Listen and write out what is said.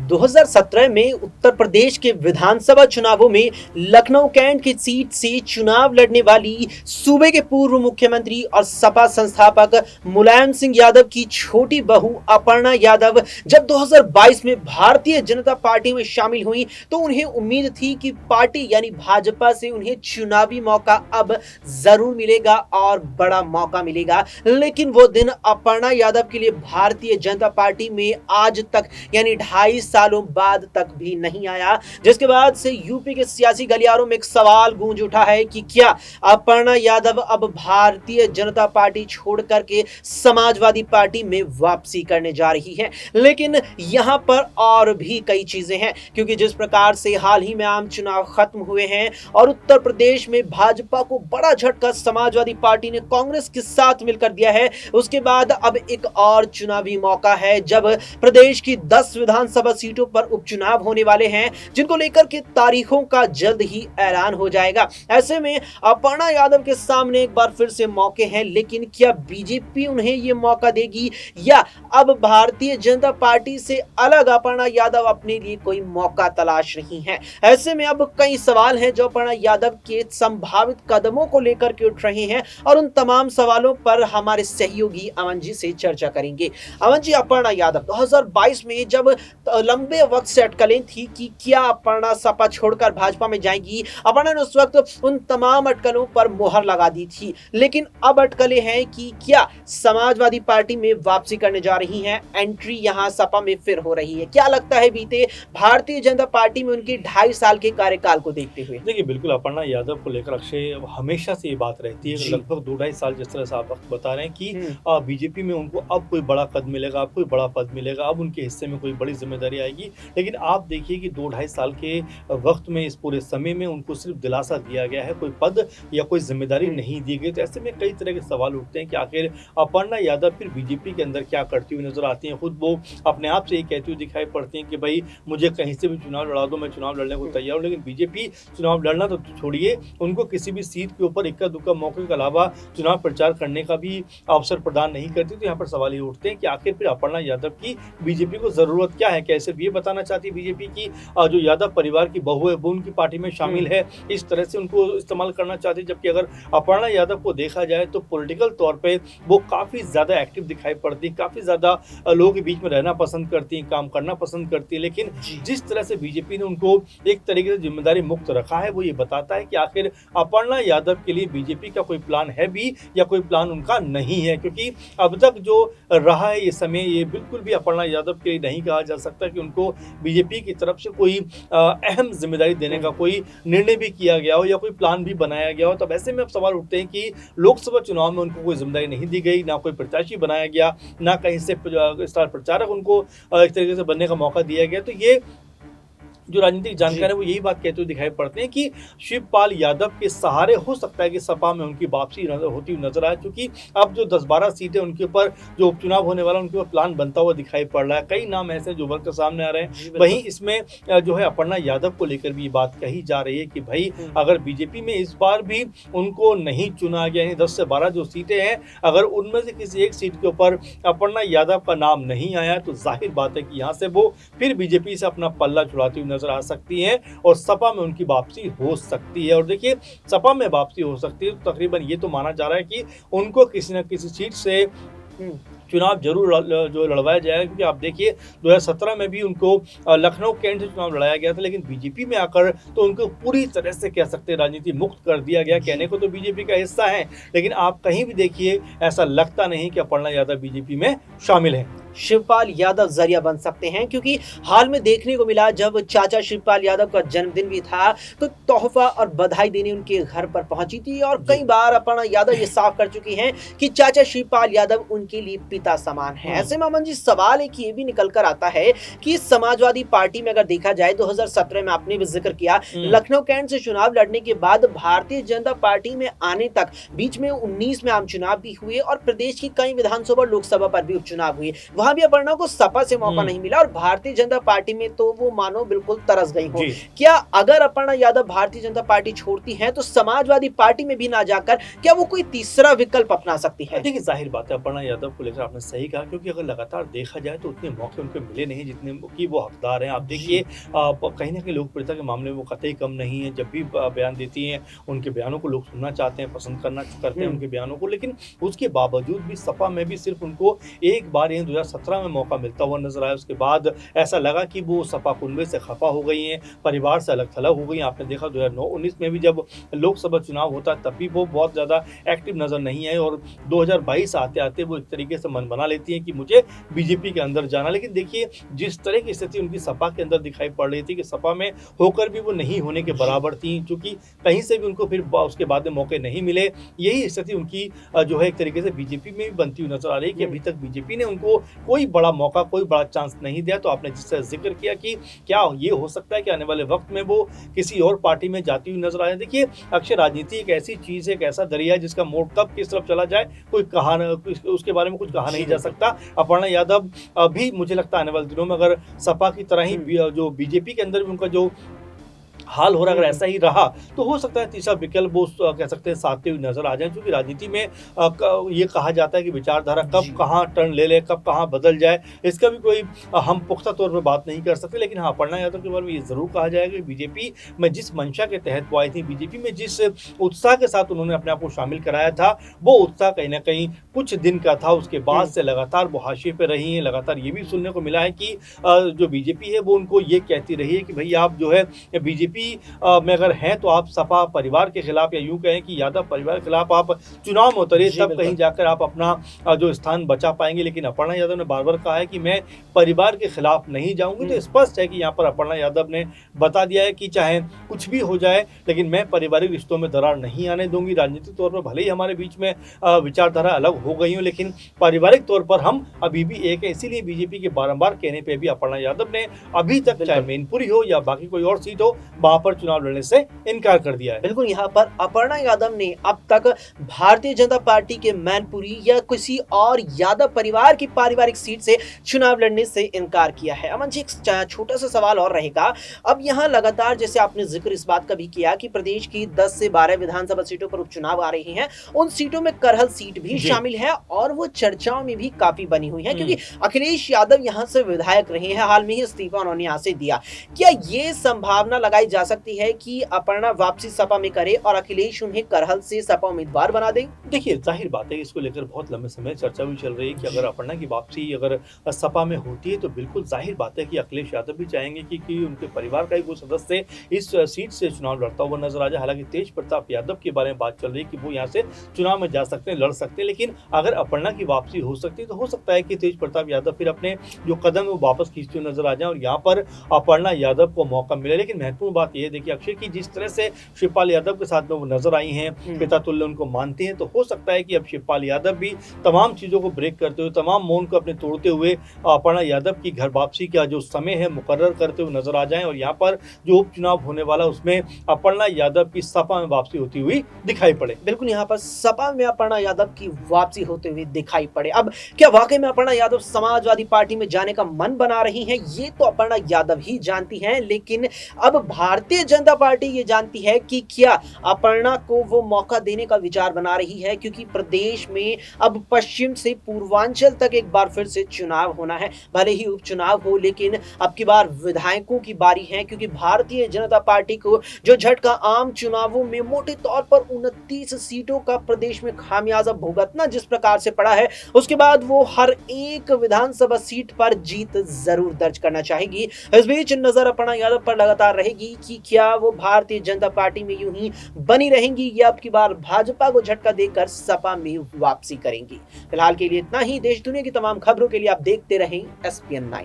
2017 में उत्तर प्रदेश के विधानसभा चुनावों में लखनऊ कैंट की सीट से चुनाव लड़ने वाली सूबे के पूर्व मुख्यमंत्री और सपा संस्थापक मुलायम सिंह यादव की छोटी बहू अपर्णा यादव जब 2022 में भारतीय जनता पार्टी में शामिल हुई तो उन्हें उम्मीद थी कि पार्टी यानी भाजपा से उन्हें चुनावी मौका अब जरूर मिलेगा और बड़ा मौका मिलेगा। लेकिन वो दिन अपर्णा यादव के लिए भारतीय जनता पार्टी में आज तक यानी 2.5 सालों बाद तक भी नहीं आया, जिसके बाद से यूपी के सियासी गलियारों में एक सवाल गूंज उठा है कि क्या अपर्णा यादव अब भारतीय जनता पार्टी छोड़ करके समाजवादी पार्टी में वापसी करने जा रही है। लेकिन यहां पर और भी कई चीजें हैं, क्योंकि जिस प्रकार से हाल ही में आम चुनाव खत्म हुए हैं और उत्तर प्रदेश में भाजपा को बड़ा झटका समाजवादी पार्टी ने कांग्रेस के साथ मिलकर दिया है, उसके बाद अब एक और चुनावी मौका है जब प्रदेश की 10 विधानसभा सीटों पर उपचुनाव होने वाले हैं, जिनको लेकर के तारीखों का जल्द ही ऐलान हो जाएगा। ऐसे में अपर्णा यादव के सामने एक बार फिर से मौके हैं, लेकिन क्या बीजेपी उन्हें यह मौका देगी या अब भारतीय जनता पार्टी से अलग अपर्णा यादव अपने लिए कोई मौका तलाश रही हैं? ऐसे में अब कई सवाल हैं जो अपर्णा यादव के संभावित कदमों को लेकर के उठ रहे हैं और उन तमाम सवालों पर हमारे सहयोगी अमन जी से चर्चा करेंगे। अमन जी, अपर्णा यादव 2022 में जब लंबे वक्त से अटकलें थी कि क्या अपर्णा सपा छोड़कर भाजपा में जाएंगी, अपर्णा ने उस वक्त उन तमाम अटकलों पर मोहर लगा दी थी, लेकिन अब अटकलें हैं कि क्या समाजवादी पार्टी में वापसी करने जा रही हैं, एंट्री यहां सपा में फिर हो रही है। क्या लगता है बीते भारतीय जनता पार्टी में उनके 2.5 साल के कार्यकाल को देखते हुए? देखिए, बिल्कुल अपर्णा यादव को लेकर अक्षय हमेशा से ये बात रहती है, लगभग 2-2.5 साल जिस तरह से आप बता रहे हैं कि बीजेपी में उनको अब कोई बड़ा कद मिलेगा, अब कोई बड़ा पद मिलेगा, अब उनके हिस्से में कोई बड़ी जिम्मेदारी आएगी। लेकिन आप देखिए कि 2-2.5 साल के वक्त में, इस पूरे समय में उनको सिर्फ दिलासा दिया गया है, कोई पद या कोई जिम्मेदारी नहीं दी गई। तो ऐसे में कई तरह के सवाल उठते हैं कि आखिर अपर्णा यादव फिर बीजेपी के अंदर क्या करती हुई नजर आती हैं। खुद वो अपने आप से ये कहती हुई दिखाई पड़ती हैं कि भाई मुझे कहीं से भी चुनाव लड़ा दो, मैं चुनाव लड़ने को तैयार हूँ। लेकिन बीजेपी चुनाव लड़ना तो छोड़िए, उनको किसी भी सीट के ऊपर इक्का दुक्का मौके के अलावा चुनाव प्रचार करने का भी अवसर प्रदान नहीं करती। तो यहाँ पर सवाल ये उठते हैं कि आखिर फिर अपर्णा यादव की बीजेपी को जरूरत क्या है? क्या सिर्फ ये बताना चाहती है बीजेपी की जो यादव परिवार की बहू है वो उनकी पार्टी में शामिल है, इस तरह से उनको इस्तेमाल करना चाहती है? जबकि अगर अपर्णा यादव को देखा जाए तो पॉलिटिकल तौर पे वो काफी ज्यादा एक्टिव दिखाई पड़ती है, काफी ज्यादा लोगों के बीच में रहना पसंद करती है, काम करना पसंद करती है। लेकिन जिस तरह से बीजेपी ने उनको एक तरीके से जिम्मेदारी मुक्त रखा है, वो ये बताता है कि आखिर अपर्णा यादव के लिए बीजेपी का कोई प्लान है भी या कोई प्लान उनका नहीं है। क्योंकि अब तक जो रहा है ये समय, ये बिल्कुल भी अपर्णा यादव के लिए नहीं कहा जा सकता कि उनको बीजेपी की तरफ से कोई अहम जिम्मेदारी देने का कोई निर्णय भी किया गया हो या कोई प्लान भी बनाया गया हो। तब ऐसे में अब सवाल उठते हैं कि लोकसभा चुनाव में उनको कोई जिम्मेदारी नहीं दी गई, ना कोई प्रत्याशी बनाया गया, ना कहीं से स्टार प्रचारक उनको एक तरीके से बनने का मौका दिया गया। तो ये जो राजनीतिक जानकार है वो यही बात कहते हुए दिखाई पड़ते हैं कि शिवपाल यादव के सहारे हो सकता है कि सपा में उनकी वापसी होती हुई नजर आए, क्योंकि अब जो 10-12 सीटें उनके ऊपर जो उपचुनाव होने वाला उनके ऊपर प्लान बनता हुआ दिखाई पड़ रहा है। कई नाम ऐसे जो बनकर सामने आ रहे हैं। वहीं इसमें जो है अपर्णा यादव को लेकर भी बात कही जा रही है कि भाई अगर बीजेपी में इस बार भी उनको नहीं चुना गया, 10 से 12 जो सीटें हैं, अगर उनमें से किसी एक सीट के ऊपर अपर्णा यादव का नाम नहीं आया तो जाहिर बात है कि यहाँ से वो फिर बीजेपी से अपना पल्ला छुड़ाती हुई नजर आ सकती है और सपा में उनकी वापसी हो सकती है। और देखिए, सपा में वापसी हो सकती है तो तकरीबन ये तो माना जा रहा है कि उनको किसी न किसी सीट से चुनाव जरूर जो लड़वाया जाएगा। क्योंकि आप देखिए 2017 में भी उनको लखनऊ कैंट से चुनाव लड़ाया गया था, लेकिन बीजेपी में आकर तो उनको पूरी तरह से कह सकते हैं राजनीति मुक्त कर दिया गया। कहने को तो बीजेपी का हिस्सा है, लेकिन आप कहीं भी देखिए ऐसा लगता नहीं कि अपर्णा यादव बीजेपी में शामिल है। शिवपाल यादव जरिया बन सकते हैं, क्योंकि हाल में देखने को मिला जब चाचा शिवपाल यादव का जन्मदिन भी था तो तोहफा और बधाई देने उनके घर पर पहुंची थी और कई बार अपर्णा यादव ये साफ कर चुकी हैं कि चाचा शिवपाल यादव उनके लिए पिता समान है। ऐसे में अमन जी, सवाल एक ये भी निकल कर आता है कि समाजवादी पार्टी में अगर देखा जाए 2017 में आपने भी जिक्र किया, लखनऊ कैंट से चुनाव लड़ने के बाद भारतीय जनता पार्टी में आने तक बीच में 19 में आम चुनाव भी हुए और प्रदेश की कई विधानसभा और लोकसभा पर भी उपचुनाव हुए। वहां भी अपर्णा को सपा से मौका हम्म। नहीं मिला और भारतीय जनता पार्टी में तो वो मानो बिल्कुल तरस गई हो। जी। क्या अगर अपर्णा यादव भारतीय जनता पार्टी छोड़ती हैं तो समाजवादी पार्टी में भी ना जाकर क्या वो कोई तीसरा विकल्प अपना सकती है? देखिए, ज़ाहिर बात है अपर्णा यादव को लेकर आपने सही कहा, क्योंकि अगर लगातार देखा जाए तो उतने मौके उनको मिले नहीं जितने कि वो हकदार हैं। आप देखिए कहीं न कहीं लोकप्रियता के मामले में वो कतई कम नहीं है। जब भी बयान देती हैं, उनके बयानों को लोग सुनना चाहते हैं, पसंद करते हैं उनके बयानों को। लेकिन उसके बावजूद भी सपा में भी सिर्फ़ उनको एक बार ही 2017 में मौका मिलता हुआ नज़र आया। उसके बाद ऐसा लगा कि वो सपा कुनबे से खफ़ा हो गई हैं, परिवार से अलग-थलग हो गई हैं। आपने देखा 2019 में भी जब लोकसभा चुनाव होता तब भी वो बहुत ज़्यादा एक्टिव नज़र नहीं आई और 2022 आते-आते वो एक तरीके से मन बना लेती हैं कि मुझे बीजेपी के अंदर जाना। लेकिन देखिए, जिस तरह की स्थिति उनकी सपा के अंदर दिखाई पड़ रही थी कि सपा में होकर भी वो नहीं होने के बराबर थी, चूँकि कहीं से भी उनको फिर उसके बाद में मौके नहीं मिले। यही स्थिति उनकी जो है एक तरीके से बीजेपी में भी बनती हुई नज़र आ रही है कि अभी तक बीजेपी ने उनको कोई बड़ा मौका, कोई बड़ा चांस नहीं दिया। तो आपने जिस तरह ज़िक्र किया कि क्या ये हो सकता है कि आने वाले वक़्त में वो किसी और पार्टी में जाती हुई नज़र आए। देखिए, अक्सर राजनीति एक ऐसी चीज़ है, एक ऐसा दरिया है जिसका मोड़ कब किस तरफ चला जाए कोई कहा न उसके बारे में कुछ कहा नहीं जा सकता। अपर्णा यादव भी मुझे लगता है आने वाले दिनों में अगर सपा की तरह ही जो बीजेपी के अंदर भी उनका जो हाल हो रहा है, अगर ऐसा ही रहा तो हो सकता है तीसरा विकल्प वो कह सकते हैं साधते हुए नजर आ जाए। क्योंकि राजनीति में ये कहा जाता है कि विचारधारा कब कहाँ टर्न ले ले, कब कहाँ बदल जाए, इसका भी कोई हम पुख्ता तौर पर बात नहीं कर सकते। लेकिन हाँ, अपर्णा यादव के बारे में ये जरूर कहा जाएगा कि बीजेपी में जिस मंशा के तहत वो आई थी, बीजेपी में जिस उत्साह के साथ उन्होंने अपने आप को शामिल कराया था, वो उत्साह कहीं ना कहीं कुछ दिन का था। उसके बाद से लगातार वो हाशिए पे रही हैं। लगातार ये भी सुनने को मिला है कि जो बीजेपी है वो उनको ये कहती रही है कि भाई आप जो है बीजेपी में अगर हैं तो आप सपा परिवार के खिलाफ, या यूं कहें कि यादव परिवार के खिलाफ आप चुनाव में उतरिए, तब कहीं जाकर आप अपना जो स्थान बचा पाएंगे। लेकिन अपर्णा यादव ने बार बार कहा है कि मैं परिवार के खिलाफ नहीं जाऊंगी। तो स्पष्ट है कि यहाँ पर अपर्णा यादव ने बता दिया है कि चाहे कुछ भी हो जाए लेकिन मैं पारिवारिक रिश्तों में दरार नहीं आने दूंगी। राजनीतिक तौर पर भले ही हमारे बीच में विचारधारा अलग हो गई हो, लेकिन पारिवारिक तौर पर हम अभी भी एक है। इसीलिए बीजेपी के बारंबार कहने पे भी अपर्णा यादव ने अभी तक चाहे मैनपुरी हो या बाकी कोई और सीट हो वहां पर चुनाव लड़ने से इनकार कर दिया है। बिल्कुल, यहाँ पर अपर्णा यादव ने अब तक भारतीय जनता पार्टी के मैनपुरी या किसी और यादव परिवार की पारिवारिक सीट से चुनाव लड़ने से इनकार किया है। अमन जी, एक छोटा सा सवाल और रहेगा। अब यहाँ लगातार जैसे आपने जिक्र इस बात का भी किया कि प्रदेश की 10 से 12 विधानसभा सीटों पर उपचुनाव आ रही हैं, उन सीटों में करहल सीट भी शामिल है और वो चर्चाओं में भी काफी बनी हुई है, क्योंकि अखिलेश यादव यहाँ से विधायक रहे हैं। हाल में ही इस्तीफा उन्होंने यहाँ से दिया। क्या ये संभावना लगाई जा सकती है कि अपर्णा वापसी सपा में करे और अखिलेश उन्हें करहल से सपा उम्मीदवार बना दे? देखिए, जाहिर बात है इसको लेकर बहुत लंबे समय चर्चा भी चल रही है कि अगर अपर्णा की वापसी अगर सपा में होती है तो बिल्कुल जाहिर बात है कि अखिलेश यादव भी चाहेंगे कि उनके परिवार का ही कोई सदस्य इस सीट से चुनाव लड़ता हुआ नजर आ जाए। हालांकि तेज प्रताप यादव के बारे में बात चल रही है कि वो यहाँ से चुनाव में जा सकते हैं, लड़ सकते हैं। लेकिन अगर अपर्णा की वापसी हो सकती है तो हो सकता है कि तेज प्रताप यादव फिर अपने जो कदम है वो वापस खींचते हुए नजर आ जाए और यहाँ पर अपर्णा यादव को मौका मिले। लेकिन महत्वपूर्ण बात यह देखिए अक्षय की जिस तरह से शिवपाल यादव के साथ में वो नजर आई हैं, पिता तुल्य उनको मानते हैं, तो हो सकता है कि अब शिवपाल यादव भी तमाम चीजों को ब्रेक करते हुए, तमाम मौन को अपने तोड़ते हुए अपर्णा यादव की घर वापसी का जो समय है मुकर्रर करते हुए नजर आ जाएं और यहाँ पर जो उपचुनाव होने वाला उसमें अपर्णा यादव की सपा में वापसी होती हुई दिखाई पड़े। बिल्कुल, यहाँ पर सपा में अपर्णा यादव की वापसी होते हुए दिखाई पड़े। अब क्या वाकई में अपर्णा यादव समाजवादी पार्टी में जाने का मन बना रही हैं? ये तो अपर्णा यादव ही जानती हैं, लेकिन अब भारतीय जनता पार्टी ये जानती है कि क्या अपर्णा को वो मौका देने का विचार बना रही है, क्योंकि प्रदेश में अब पश्चिम से पूर्वांचल तक एक बार फिर से चुनाव होना है। भले ही उपचुनाव हो, लेकिन अब की बार विधायकों की बारी है, क्योंकि भारतीय जनता पार्टी को जो झटका आम चुनावों में मोटे तौर पर 29 सीटों का प्रदेश में खामियाजा भुगतना जिस प्रकार से पड़ा है, उसके बाद वो हर एक विधानसभा सीट पर जीत जरूर दर्ज करना चाहेगी। इस बीच नजर अपर्णा यादव पर लगातार रहेगी कि क्या वो भारतीय जनता पार्टी में यूं ही बनी रहेंगी या अब की बार भाजपा को झटका देकर सपा में वापसी करेंगी। फिलहाल के लिए इतना ही। देश दुनिया की तमाम खबरों के लिए आप देखते रहें SPN9।